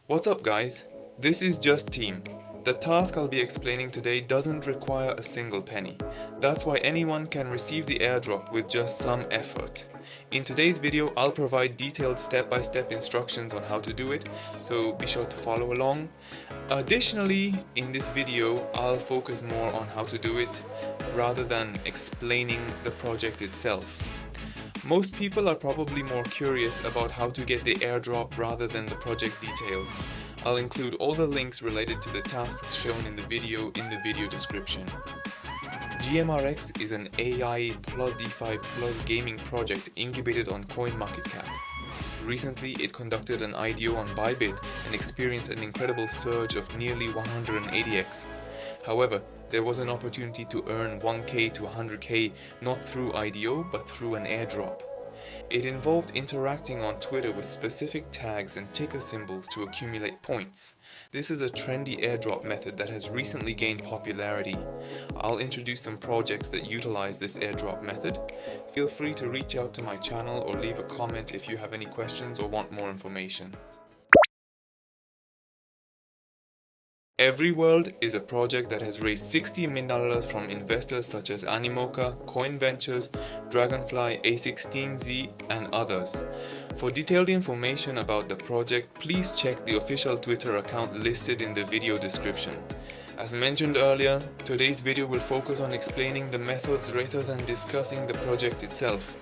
What's up guys? This is Just Team. The task I'll be explaining today doesn't require a single penny. That's why anyone can receive the airdrop with just some effort. In today's video, I'll provide detailed step-by-step instructions on how to do it, so be sure to follow along. Additionally, in this video, I'll focus more on how to do it rather than explaining the project itself. Most people are probably more curious about how to get the airdrop rather than the project details. I'll include all the links related to the tasks shown in the video description. GMRX is an AI plus DeFi plus gaming project incubated on CoinMarketCap. Recently, it conducted an IDO on Bybit and experienced an incredible surge of nearly 180x. However, there was an opportunity to earn 1k to 100k not through IDO but through an airdrop. It involved interacting on Twitter with specific tags and ticker symbols to accumulate points. This is a trendy airdrop method that has recently gained popularity. I'll introduce some projects that utilize this airdrop method. Feel free to reach out to my channel or leave a comment if you have any questions or want more information. EveryWorld is a project that has raised $60 million from investors such as Animoca, Coin Ventures, Dragonfly, A16Z, and others. For detailed information about the project, please check the official Twitter account listed in the video description. As mentioned earlier, today's video will focus on explaining the methods rather than discussing the project itself.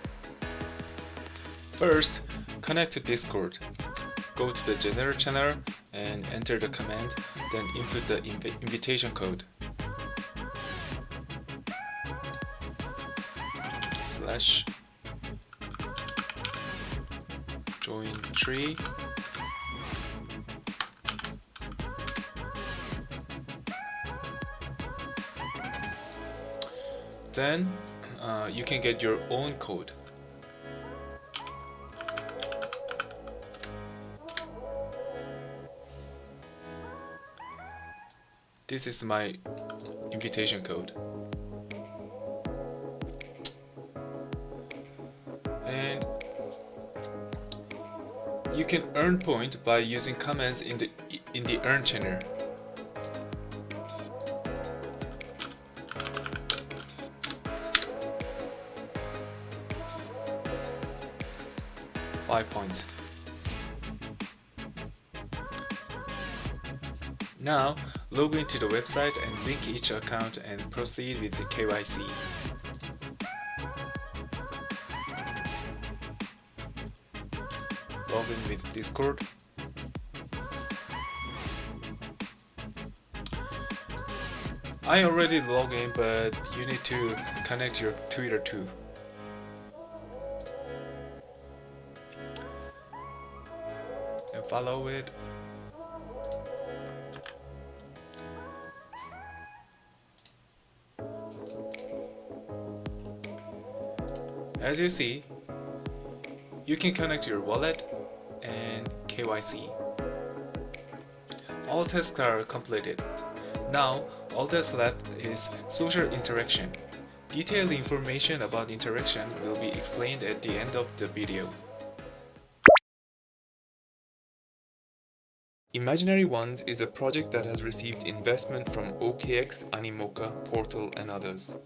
First, connect to Discord. Go to the general channel and enter the command, then input the invitation code. /join tree. Then you can get your own code. This is my invitation code. And you can earn point by using comments in the earn channel. Five points. Now, log into the website and link each account and proceed with the KYC. Log in with Discord. I already logged in, but you need to connect your Twitter too. And follow it. As you see, you can connect your wallet and KYC. All tasks are completed. Now, all that's left is social interaction. Detailed information about interaction will be explained at the end of the video. Imaginary Ones is a project that has received investment from OKX, Animoca, Portal, and others.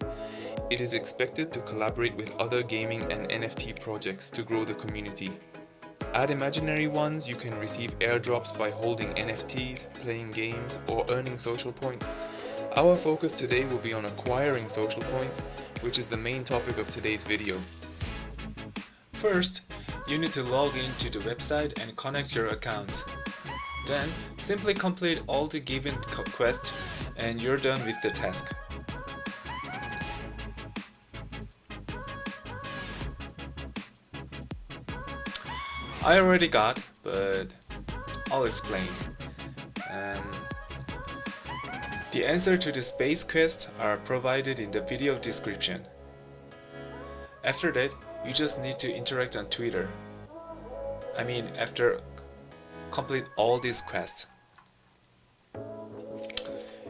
It is expected to collaborate with other gaming and NFT projects to grow the community. At Imaginary Ones, you can receive airdrops by holding NFTs, playing games, or earning social points. Our focus today will be on acquiring social points, which is the main topic of today's video. First, you need to log into the website and connect your accounts. Then, simply complete all the given quests and you're done with the task. I already got, but I'll explain. The answer to the space quest are provided in the video description. After that, you just need to interact on Twitter. After complete all these quests.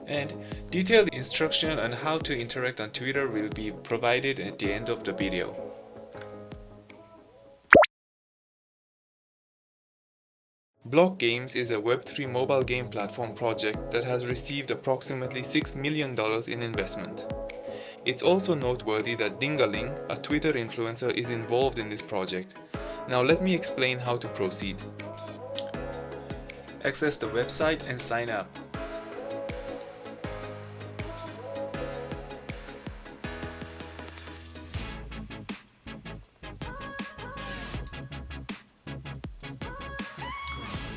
And detailed instruction on how to interact on Twitter will be provided at the end of the video. Block Games is a Web3 mobile game platform project that has received approximately $6 million in investment. It's also noteworthy that Dingaling, a Twitter influencer, is involved in this project. Now let me explain how to proceed. Access the website and sign up.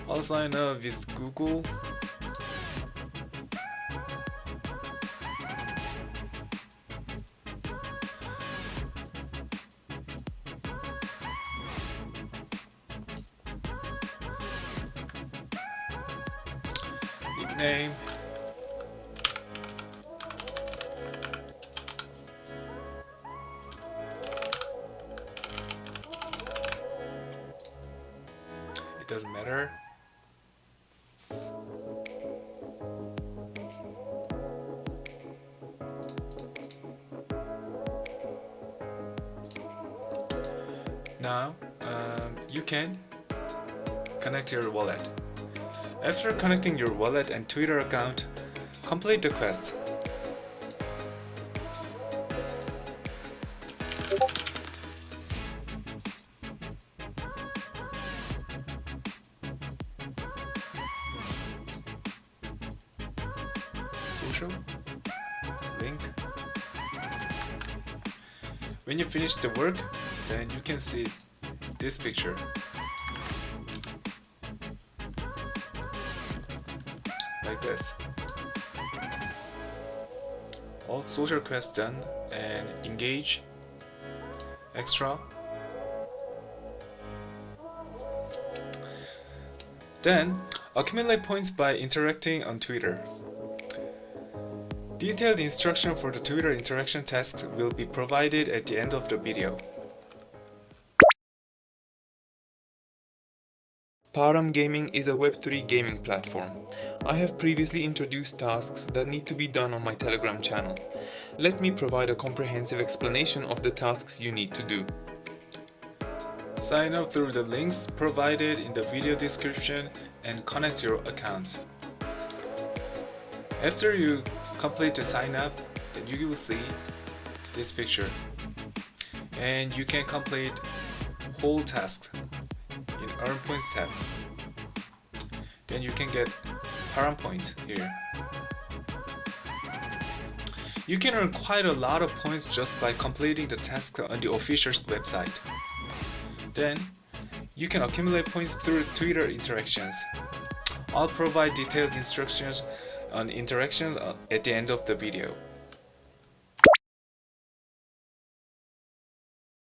I'll sign up with Google. Nickname. It doesn't matter. Now, you can connect your wallet. After connecting your wallet and Twitter account, complete the quest. Social, link. When you finish the work, then you can see this picture. Like this. All social quests done, and engage, extra. Then accumulate points by interacting on Twitter. Detailed instruction for the Twitter interaction tasks will be provided at the end of the video. Param Gaming is a Web3 gaming platform. I have previously introduced tasks that need to be done on my Telegram channel. Let me provide a comprehensive explanation of the tasks you need to do. Sign up through the links provided in the video description and connect your account. After you complete the sign up, then you will see this picture. And you can complete whole tasks in Earn Points tab. Then you can get Param points here. You can earn quite a lot of points just by completing the tasks on the official website. Then you can accumulate points through Twitter interactions. I'll provide detailed instructions on interactions at the end of the video.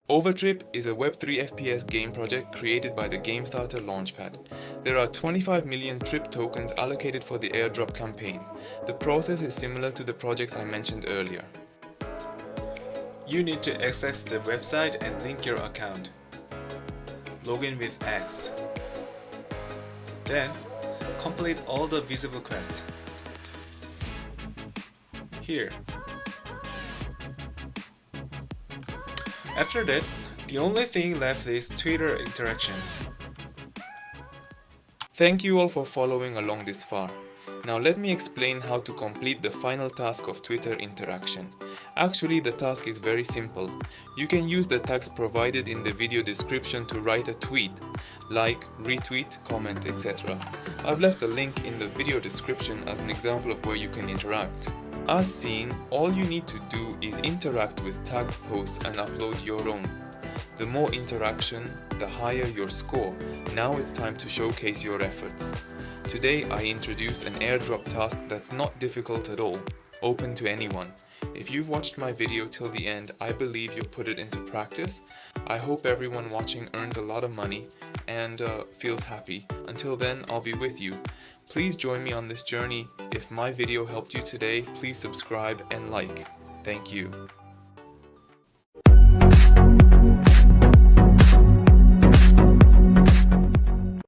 OverTrip is a Web3 FPS game project created by the GameStarter Launchpad. There are 25 million TRIP tokens allocated for the Airdrop campaign. The process is similar to the projects I mentioned earlier. You need to access the website and link your account. Login with X. Then, complete all the visible quests. Here. After that, the only thing left is Twitter interactions. Thank you all for following along this far. Now let me explain how to complete the final task of Twitter interaction. Actually, the task is very simple. You can use the tags provided in the video description to write a tweet, like, retweet, comment, etc. I've left a link in the video description as an example of where you can interact. As seen, all you need to do is interact with tagged posts and upload your own. The more interaction, the higher your score. Now it's time to showcase your efforts. Today I introduced an airdrop task that's not difficult at all, open to anyone. If you've watched my video till the end, I believe you'll put it into practice. I hope everyone watching earns a lot of money and feels happy. Until then, I'll be with you. Please join me on this journey. If my video helped you today, please subscribe and like. Thank you.